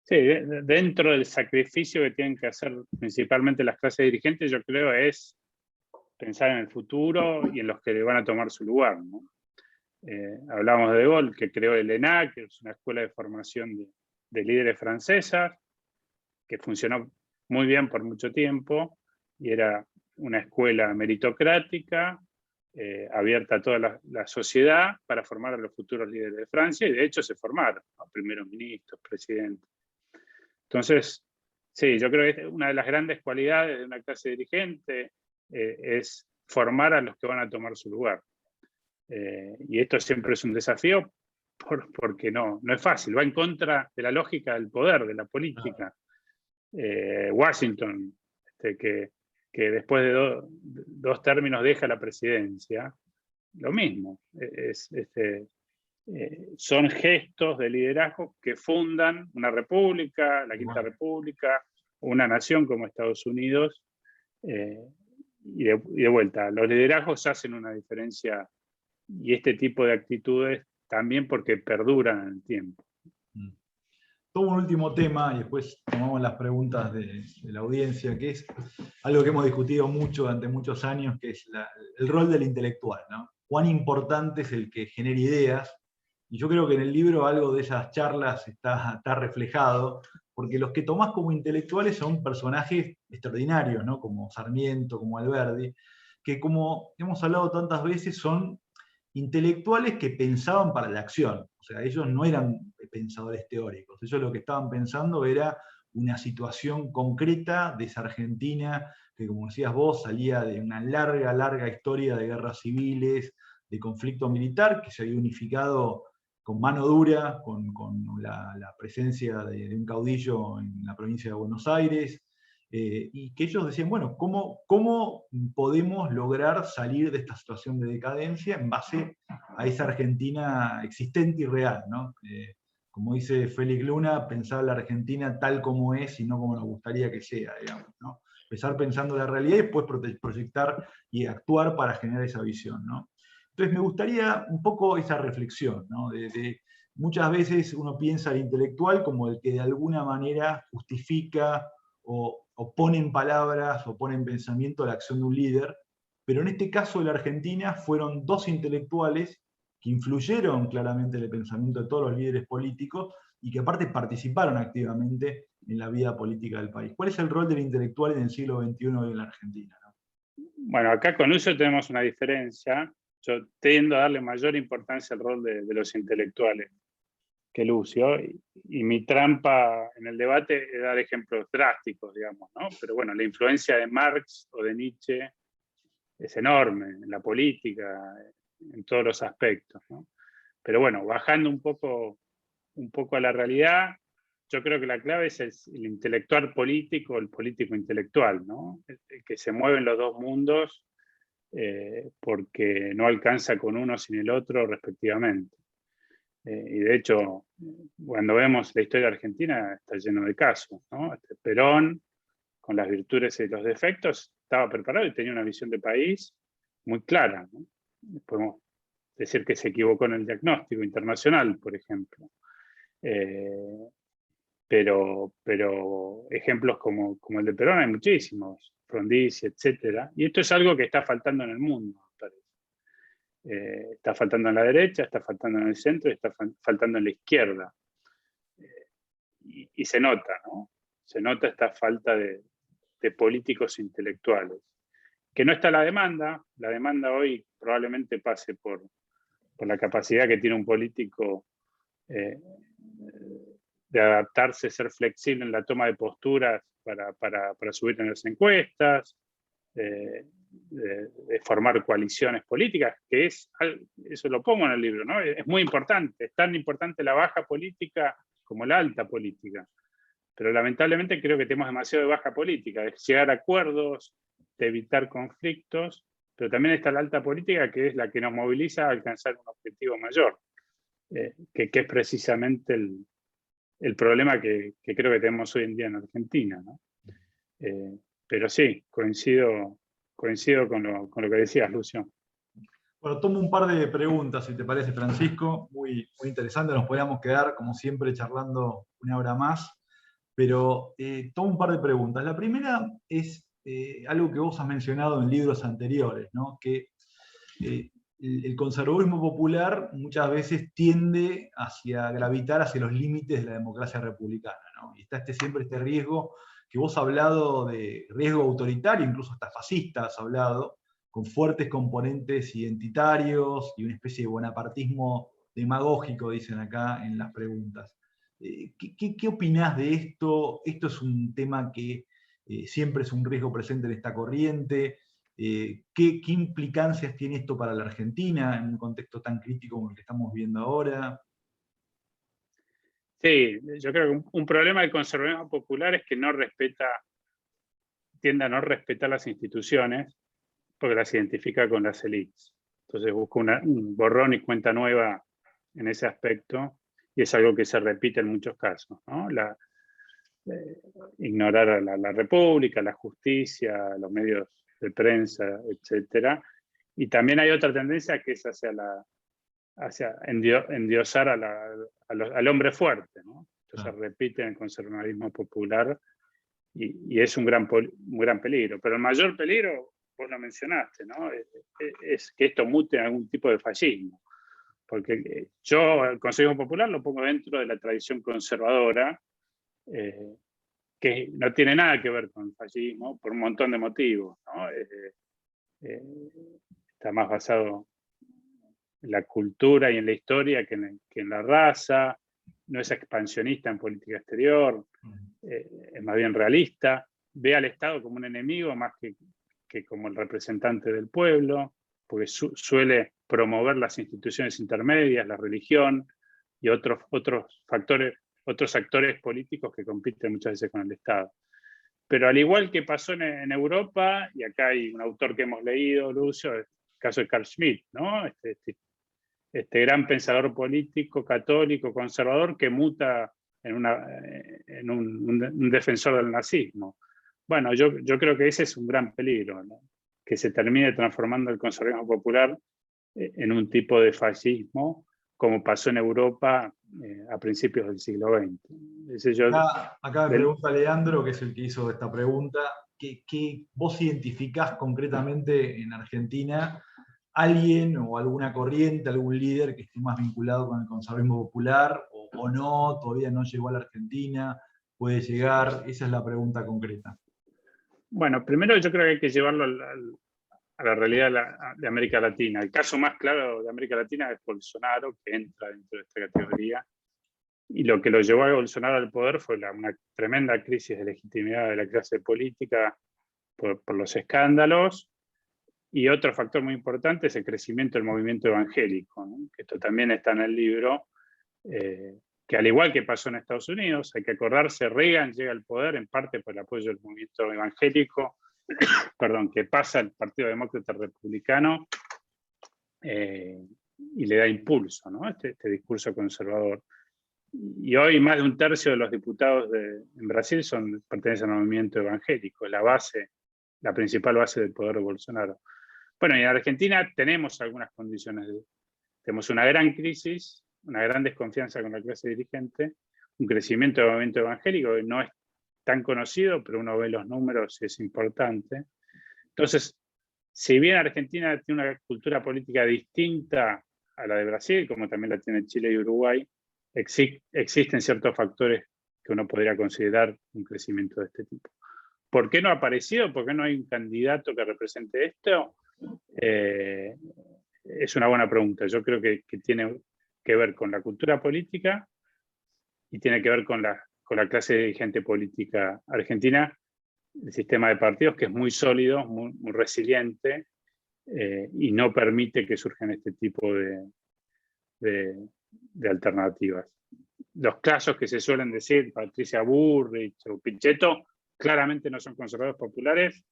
Sí, dentro del sacrificio que tienen que hacer principalmente las clases dirigentes, yo creo es pensar en el futuro y en los que van a tomar su lugar, ¿no? Hablamos de Gaulle, que creó el ENA, que es una escuela de formación de líderes francesas, que funcionó muy bien por mucho tiempo, y era una escuela meritocrática, abierta a toda la sociedad para formar a los futuros líderes de Francia, y de hecho se formaron, ¿no? Primeros ministros, presidentes. Entonces, sí, yo creo que una de las grandes cualidades de una clase dirigente es formar a los que van a tomar su lugar. Y esto siempre es un desafío porque no es fácil, va en contra de la lógica del poder, de la política. Washington, que después de dos términos deja la presidencia, lo mismo, son gestos de liderazgo que fundan una república, la Quinta República, una nación como Estados Unidos, de vuelta, los liderazgos hacen una diferencia, y este tipo de actitudes también porque perduran en el tiempo. Todo un último tema, y después tomamos las preguntas de la audiencia, que es algo que hemos discutido mucho durante muchos años, que es el rol del intelectual, ¿no? Cuán importante es el que genere ideas, y yo creo que en el libro algo de esas charlas está reflejado, porque los que tomás como intelectuales son personajes extraordinarios, ¿no? Como Sarmiento, como Alberdi, que como hemos hablado tantas veces son intelectuales que pensaban para la acción. O sea, ellos no eran pensadores teóricos, ellos lo que estaban pensando era una situación concreta de esa Argentina que, como decías vos, salía de una larga, larga historia de guerras civiles, de conflicto militar, que se había unificado con mano dura, con la presencia de un caudillo en la provincia de Buenos Aires, y que ellos decían, bueno, ¿cómo podemos lograr salir de esta situación de decadencia en base a esa Argentina existente y real, ¿no? Como dice Félix Luna, pensar la Argentina tal como es y no como nos gustaría que sea, digamos, ¿no? Empezar pensando la realidad y después proyectar y actuar para generar esa visión, ¿no? Entonces me gustaría un poco esa reflexión, ¿no? Muchas veces uno piensa al intelectual como el que de alguna manera justifica o pone en palabras o pone en pensamiento la acción de un líder, pero en este caso de la Argentina fueron dos intelectuales que influyeron claramente en el pensamiento de todos los líderes políticos y que aparte participaron activamente en la vida política del país. ¿Cuál es el rol del intelectual en el siglo XXI en la Argentina, ¿no? Bueno, acá con Lucio tenemos una diferencia. Yo tiendo a darle mayor importancia al rol de los intelectuales que Lucio, y mi trampa en el debate es dar ejemplos drásticos, digamos, ¿no? Pero bueno, la influencia de Marx o de Nietzsche es enorme en la política, en todos los aspectos, ¿no? Pero bueno, bajando un poco a la realidad, yo creo que la clave es el intelectual político, el político intelectual, ¿no? El que se mueve en los dos mundos porque no alcanza con uno sin el otro respectivamente. Y de hecho, cuando vemos la historia argentina, está lleno de casos, ¿no? Perón, con las virtudes y los defectos, estaba preparado y tenía una visión de país muy clara, ¿no? Podemos decir que se equivocó en el diagnóstico internacional, por ejemplo. Pero ejemplos como el de Perón hay muchísimos, Frondizi, etc. Y esto es algo que está faltando en el mundo, me parece. Está faltando en la derecha, está faltando en el centro y está faltando en la izquierda. Y se nota, ¿no? Se nota esta falta de políticos intelectuales. Que no está la demanda hoy probablemente pase por la capacidad que tiene un político de adaptarse, ser flexible en la toma de posturas para subir en las encuestas, de formar coaliciones políticas, que eso lo pongo en el libro, ¿no? Es muy importante, es tan importante la baja política como la alta política. Pero lamentablemente creo que tenemos demasiado de baja política, de llegar a acuerdos, de evitar conflictos, pero también está la alta política, que es la que nos moviliza a alcanzar un objetivo mayor, que es precisamente el problema que creo que tenemos hoy en día en Argentina, ¿no? Pero sí, coincido con lo que decías, Lucio. Bueno, tomo un par de preguntas, si te parece, Francisco, muy, muy interesante, nos podríamos quedar, como siempre, charlando una hora más, pero tomo un par de preguntas. La primera es algo que vos has mencionado en libros anteriores, ¿no? Que el conservadurismo popular muchas veces tiende a gravitar hacia los límites de la democracia republicana, ¿no? Y está siempre este riesgo, que vos has hablado de riesgo autoritario, incluso hasta fascista has hablado, con fuertes componentes identitarios y una especie de bonapartismo demagógico, dicen acá en las preguntas. ¿Qué opinás de esto? ¿Esto es un tema que siempre es un riesgo presente en esta corriente? ¿Qué implicancias tiene esto para la Argentina en un contexto tan crítico como el que estamos viendo ahora? Sí, yo creo que un problema del conservadurismo popular es que tiende a no respetar las instituciones porque las identifica con las élites. Entonces busca un borrón y cuenta nueva en ese aspecto, y es algo que se repite en muchos casos, ¿no? Ignorar a la República, la justicia, los medios de prensa, etc. Y también hay otra tendencia que es hacia endiosar al hombre fuerte, ¿no? Entonces repite el conservadurismo popular y es un gran peligro. Pero el mayor peligro, vos lo mencionaste, ¿no? Es que esto mute en algún tipo de fascismo. Porque yo el conservadurismo popular lo pongo dentro de la tradición conservadora, que no tiene nada que ver con el fascismo por un montón de motivos, ¿no? Está más basado en la cultura y en la historia que en la raza, no es expansionista en política exterior, es más bien realista, ve al Estado como un enemigo más que como el representante del pueblo, porque suele promover las instituciones intermedias, la religión y otros actores políticos que compiten muchas veces con el Estado. Pero al igual que pasó en Europa, y acá hay un autor que hemos leído, Lucio, el caso de Carl Schmitt, ¿no? Este gran pensador político, católico, conservador, que muta en un defensor del nazismo. Bueno, yo creo que ese es un gran peligro, ¿no? Que se termine transformando el conservadurismo popular en un tipo de fascismo, como pasó en Europa a principios del siglo XX. Acá me pregunta Leandro, que es el que hizo esta pregunta, ¿qué vos identificás concretamente en Argentina alguien o alguna corriente, algún líder que esté más vinculado con el conservadurismo popular o no, todavía no llegó a la Argentina, puede llegar? Esa es la pregunta concreta. Bueno, primero yo creo que hay que llevarlo a la realidad de América Latina. El caso más claro de América Latina es Bolsonaro, que entra dentro de esta categoría. Y lo que lo llevó a Bolsonaro al poder fue una tremenda crisis de legitimidad de la clase política por los escándalos. Y otro factor muy importante es el crecimiento del movimiento evangélico, ¿no? Que esto también está en el libro, que al igual que pasó en Estados Unidos, hay que acordarse, Reagan llega al poder en parte por el apoyo del movimiento evangélico, que pasa al Partido Demócrata Republicano y le da impulso, ¿no? Este discurso conservador. Y hoy más de un tercio de los diputados en Brasil pertenecen al movimiento evangélico, la principal base del poder de Bolsonaro. Bueno, y en Argentina tenemos algunas condiciones. Tenemos una gran crisis, una gran desconfianza con la clase dirigente, un crecimiento del movimiento evangélico que no es tan conocido, pero uno ve los números y es importante. Entonces, si bien Argentina tiene una cultura política distinta a la de Brasil, como también la tiene Chile y Uruguay, existen ciertos factores que uno podría considerar un crecimiento de este tipo. ¿Por qué no ha aparecido? ¿Por qué no hay un candidato que represente esto? Es una buena pregunta. Yo creo que tiene que ver con la cultura política y tiene que ver con la clase dirigente política argentina, el sistema de partidos que es muy sólido, muy resiliente y no permite que surjan este tipo de alternativas. Los casos que se suelen decir, Patricia Bullrich o Pichetto, claramente no son conservadores populares,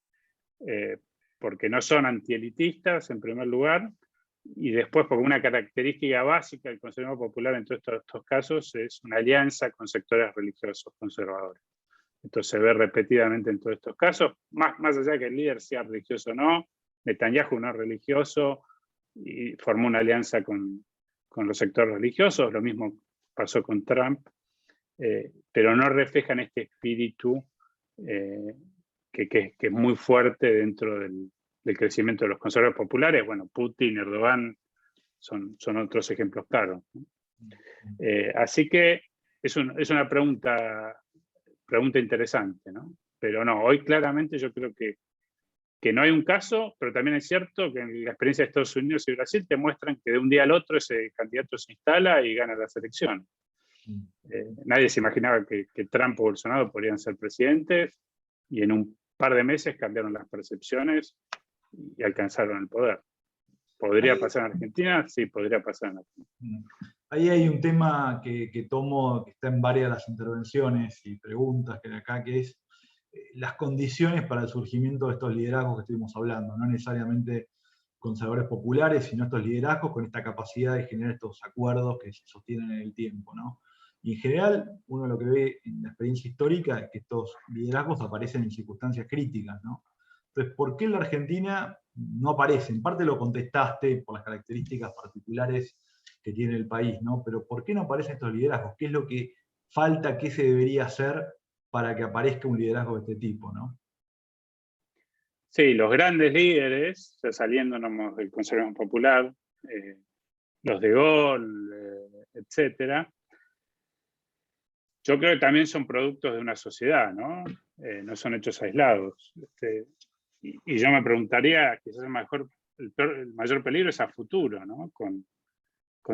porque no son antielitistas en primer lugar, y después porque una característica básica del conservadurismo popular en todos estos casos es una alianza con sectores religiosos conservadores. Entonces se ve repetidamente en todos estos casos, más allá de que el líder sea religioso o no, Netanyahu no es religioso y formó una alianza con los sectores religiosos, lo mismo pasó con Trump, pero no reflejan este espíritu que es muy fuerte dentro del crecimiento de los conservadores populares. Bueno, Putin, Erdogan son otros ejemplos claros, ¿no? Así que es una pregunta interesante, ¿no? Pero no, hoy claramente yo creo que no hay un caso, pero también es cierto que en la experiencia de Estados Unidos y Brasil te muestran que de un día al otro ese candidato se instala y gana las elecciones. Nadie se imaginaba que Trump o Bolsonaro podrían ser presidentes y en un par de meses cambiaron las percepciones y alcanzaron el poder. ¿Podría pasar en Argentina? Sí, podría pasar en Argentina. Ahí hay un tema que tomo, que está en varias de las intervenciones y preguntas que hay acá, que es las condiciones para el surgimiento de estos liderazgos que estuvimos hablando, no necesariamente conservadores populares, sino estos liderazgos con esta capacidad de generar estos acuerdos que se sostienen en el tiempo, ¿no? Y en general, uno lo que ve en la experiencia histórica es que estos liderazgos aparecen en circunstancias críticas, ¿no? Entonces, ¿por qué en la Argentina no aparece? En parte lo contestaste por las características particulares que tiene el país, ¿no? Pero ¿por qué no aparecen estos liderazgos? ¿Qué es lo que falta, qué se debería hacer para que aparezca un liderazgo de este tipo, ¿no? Sí, los grandes líderes, ya saliéndonos del conservadurismo popular, los de Gaulle, etcétera, yo creo que también son productos de una sociedad, ¿no? No son hechos aislados. Y yo me preguntaría, quizás el mayor peligro es a futuro, ¿no? Con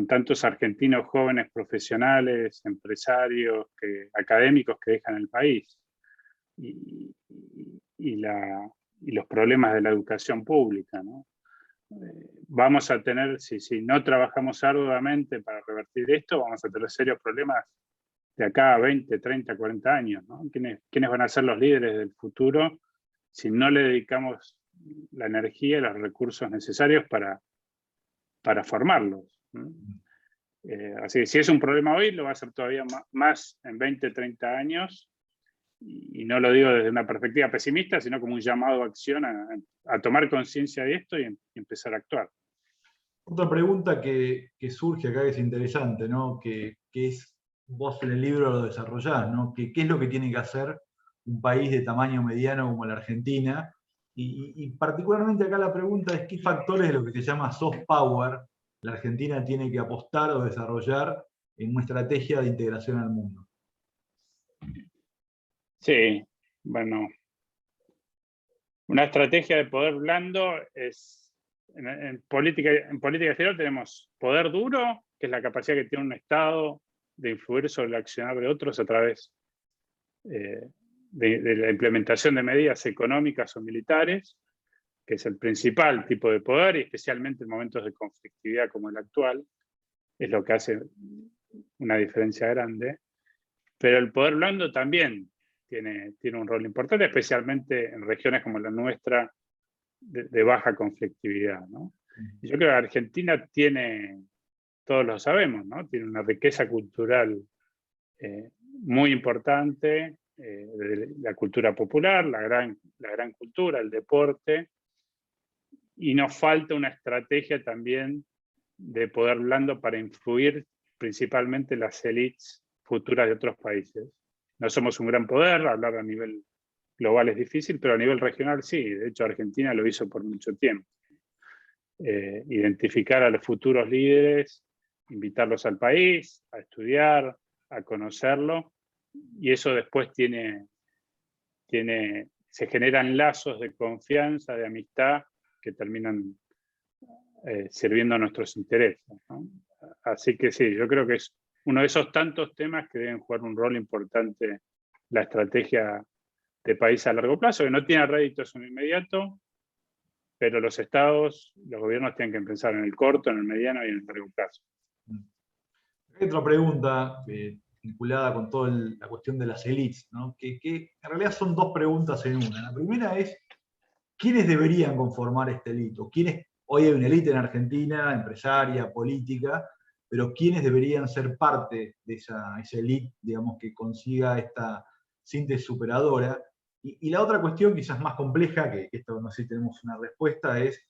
tantos argentinos jóvenes profesionales, empresarios, académicos que dejan el país. Y los problemas de la educación pública, ¿no? Vamos a tener, si no trabajamos arduamente para revertir esto, vamos a tener serios problemas de acá a 20, 30, 40 años, ¿no? ¿Quiénes van a ser los líderes del futuro si no le dedicamos la energía y los recursos necesarios para formarlos, ¿no? Así que si es un problema hoy, lo va a ser todavía más en 20, 30 años, y no lo digo desde una perspectiva pesimista, sino como un llamado a acción a tomar conciencia de esto y empezar a actuar. Otra pregunta que surge acá que es interesante, ¿no? Que es, vos en el libro lo desarrollás, ¿no? ¿Qué es lo que tiene que hacer un país de tamaño mediano como la Argentina? Y particularmente acá la pregunta es qué factores de lo que se llama soft power la Argentina tiene que apostar o desarrollar en una estrategia de integración al mundo. Sí, bueno, una estrategia de poder blando es, en política exterior tenemos poder duro, que es la capacidad que tiene un Estado de influir sobre el accionar de otros a través de la implementación de medidas económicas o militares, que es el principal tipo de poder, y especialmente en momentos de conflictividad como el actual, es lo que hace una diferencia grande. Pero el poder blando también tiene un rol importante, especialmente en regiones como la nuestra, de baja conflictividad, ¿no? Y yo creo que Argentina tiene, todos lo sabemos, ¿no? Tiene una riqueza cultural muy importante, de la cultura popular, la gran cultura, el deporte, y nos falta una estrategia también de poder blando para influir principalmente las élites futuras de otros países. No somos un gran poder, hablar a nivel global es difícil, pero a nivel regional sí. De hecho, Argentina lo hizo por mucho tiempo. Identificar a los futuros líderes, invitarlos al país, a estudiar, a conocerlo, y eso después se generan lazos de confianza, de amistad, que terminan sirviendo a nuestros intereses, ¿no? Así que sí, yo creo que es uno de esos tantos temas que deben jugar un rol importante la estrategia de país a largo plazo, que no tiene réditos en el inmediato, pero los estados, los gobiernos tienen que pensar en el corto, en el mediano y en el largo plazo. Hay otra pregunta vinculada con toda la cuestión de las élites, ¿no? Que en realidad son dos preguntas en una. La primera es, ¿quiénes deberían conformar esta élite? Hoy hay una élite en Argentina, empresaria, política, pero ¿quiénes deberían ser parte de esa élite, digamos, que consiga esta síntesis superadora? Y la otra cuestión, quizás más compleja, que esto no sé si tenemos una respuesta, es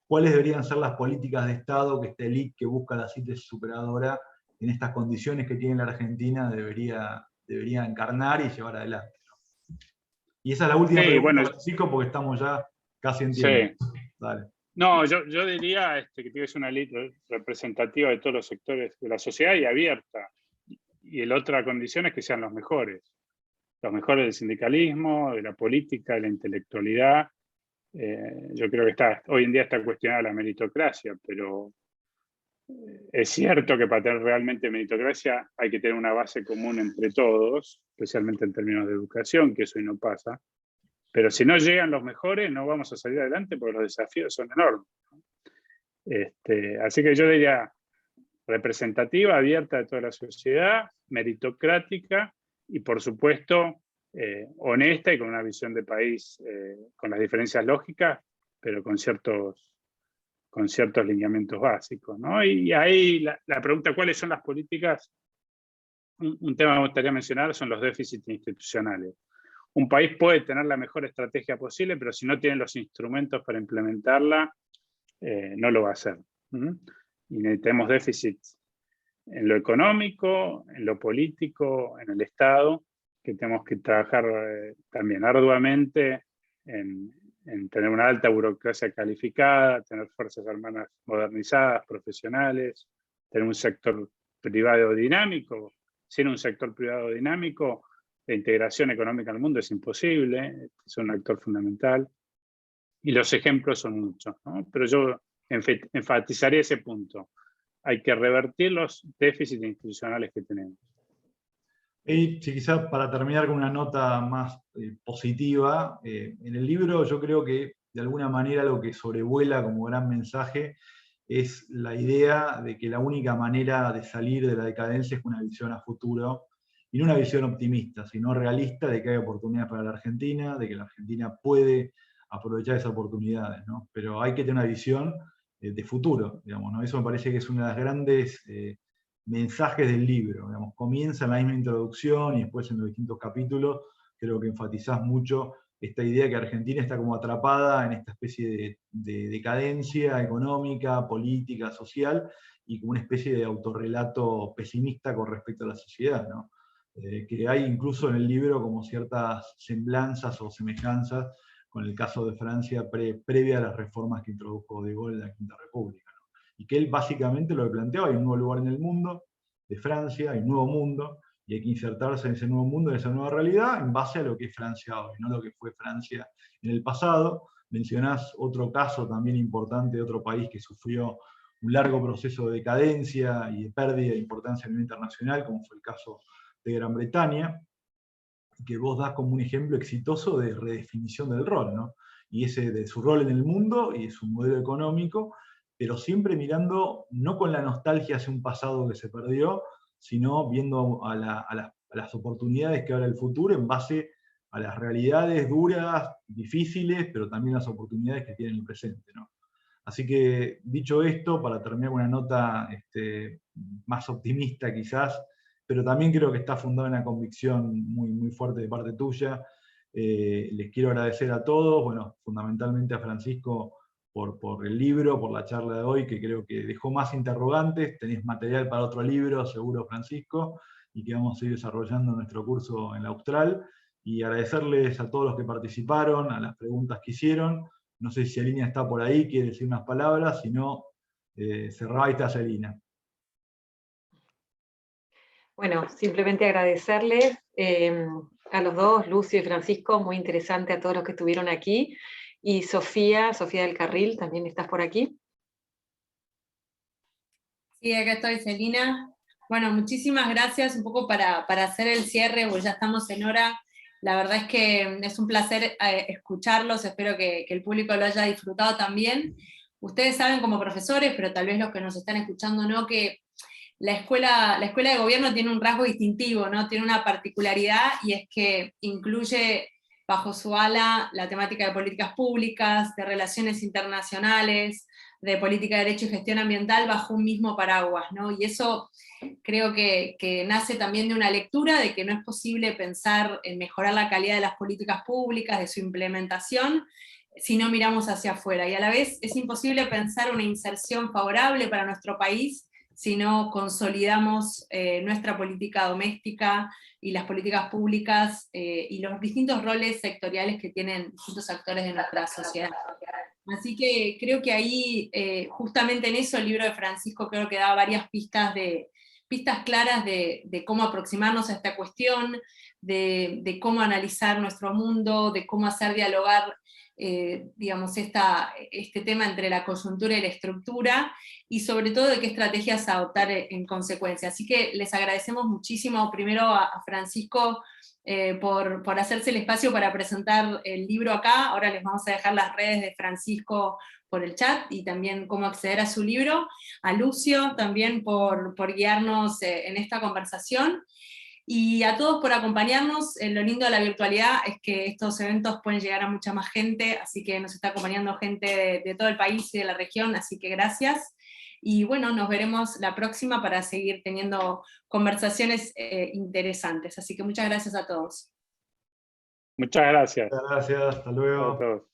cuáles deberían ser las políticas de Estado que esta élite que busca la síntesis superadora en estas condiciones que tiene la Argentina debería encarnar y llevar adelante. Y esa es la última pregunta, Francisco, porque estamos ya casi en tiempo. Sí. Dale. No, yo diría que tiene que ser una élite representativa de todos los sectores de la sociedad y abierta. Y la otra condición es que sean los mejores del sindicalismo, de la política, de la intelectualidad. Yo creo que hoy en día está cuestionada la meritocracia, pero es cierto que para tener realmente meritocracia hay que tener una base común entre todos, especialmente en términos de educación, que eso hoy no pasa. Pero si no llegan los mejores, no vamos a salir adelante porque los desafíos son enormes. Así que yo diría representativa, abierta de toda la sociedad, meritocrática y, por supuesto, honesta y con una visión de país, con las diferencias lógicas, pero con ciertos lineamientos básicos, ¿no? Y ahí la pregunta, ¿cuáles son las políticas? Un tema que me gustaría mencionar son los déficits institucionales. un país puede tener la mejor estrategia posible, pero si no tiene los instrumentos para implementarla, no lo va a hacer. Y necesitamos déficits en lo económico, en lo político, en el Estado, que tenemos que trabajar también arduamente en tener una alta burocracia calificada, tener fuerzas armadas modernizadas, profesionales, tener un sector privado dinámico. Sin un sector privado dinámico, la integración económica al mundo es imposible, es un actor fundamental, y los ejemplos son muchos, ¿no? Pero yo enfatizaría ese punto. Hay que revertir los déficits institucionales que tenemos. Y si quizás para terminar con una nota más positiva, en el libro yo creo que de alguna manera lo que sobrevuela como gran mensaje es la idea de que la única manera de salir de la decadencia es una visión a futuro, y no una visión optimista, sino realista de que hay oportunidades para la Argentina, de que la Argentina puede aprovechar esas oportunidades, ¿no? Pero hay que tener una visión de futuro, digamos, ¿no? Eso me parece que es una de las grandes mensajes del libro, digamos. Comienza en la misma introducción y después en los distintos capítulos creo que enfatizás mucho esta idea que Argentina está como atrapada en esta especie de decadencia económica, política, social, y como una especie de autorrelato pesimista con respecto a la sociedad, ¿no? Que hay incluso en el libro como ciertas semblanzas o semejanzas con el caso de Francia previa a las reformas que introdujo De Gaulle en la Quinta República, ¿no? Y que él básicamente lo que planteaba: hay un nuevo lugar en el mundo de Francia, hay un nuevo mundo, y hay que insertarse en ese nuevo mundo, en esa nueva realidad, en base a lo que es Francia hoy, no lo que fue Francia en el pasado. Mencionás otro caso también importante de otro país que sufrió un largo proceso de decadencia y de pérdida de importancia a nivel internacional, como fue el caso de Gran Bretaña, que vos das como un ejemplo exitoso de redefinición del rol, ¿no? Y ese de su rol en el mundo y de su modelo económico, pero siempre mirando, no con la nostalgia hacia un pasado que se perdió, sino viendo a las oportunidades que abre el futuro en base a las realidades duras, difíciles, pero también las oportunidades que tiene el presente, ¿no? Así que, dicho esto, para terminar con una nota más optimista quizás, pero también creo que está fundada en una convicción muy, muy fuerte de parte tuya. Les quiero agradecer a todos, bueno, fundamentalmente a Francisco por el libro, por la charla de hoy, que creo que dejó más interrogantes. Tenés material para otro libro, seguro, Francisco, y que vamos a ir desarrollando nuestro curso en la Austral. Y agradecerles a todos los que participaron, a las preguntas que hicieron. No sé si Celina está por ahí, quiere decir unas palabras, si no, cerraba y está Celina. Bueno, simplemente agradecerles a los dos, Lucio y Francisco, muy interesante a todos los que estuvieron aquí. Y Sofía del Carril, también estás por aquí. Sí, acá estoy, Celina. Bueno, muchísimas gracias, un poco para hacer el cierre, porque ya estamos en hora. La verdad es que es un placer escucharlos, espero que el público lo haya disfrutado también. Ustedes saben como profesores, pero tal vez los que nos están escuchando no, que la escuela de gobierno tiene un rasgo distintivo, ¿no? Tiene una particularidad, y es que incluye bajo su ala la temática de políticas públicas, de relaciones internacionales, de política de derecho y gestión ambiental bajo un mismo paraguas, ¿no? Y eso creo que nace también de una lectura de que no es posible pensar en mejorar la calidad de las políticas públicas, de su implementación, si no miramos hacia afuera. Y a la vez es imposible pensar una inserción favorable para nuestro país si no consolidamos nuestra política doméstica y las políticas públicas y los distintos roles sectoriales que tienen distintos actores de nuestra sociedad. Así que creo que ahí, justamente en eso, el libro de Francisco creo que da varias pistas claras de cómo aproximarnos a esta cuestión, de cómo analizar nuestro mundo, de cómo hacer dialogar digamos, este tema entre la coyuntura y la estructura, y sobre todo de qué estrategias adoptar en consecuencia. Así que les agradecemos muchísimo primero a Francisco por hacerse el espacio para presentar el libro acá. Ahora les vamos a dejar las redes de Francisco por el chat, y también cómo acceder a su libro, a Lucio también por guiarnos en esta conversación, y a todos por acompañarnos. Lo lindo de la virtualidad es que estos eventos pueden llegar a mucha más gente, así que nos está acompañando gente de todo el país y de la región, así que gracias. Y bueno, nos veremos la próxima para seguir teniendo conversaciones interesantes, así que muchas gracias a todos. Muchas gracias. Muchas gracias, hasta luego. A todos.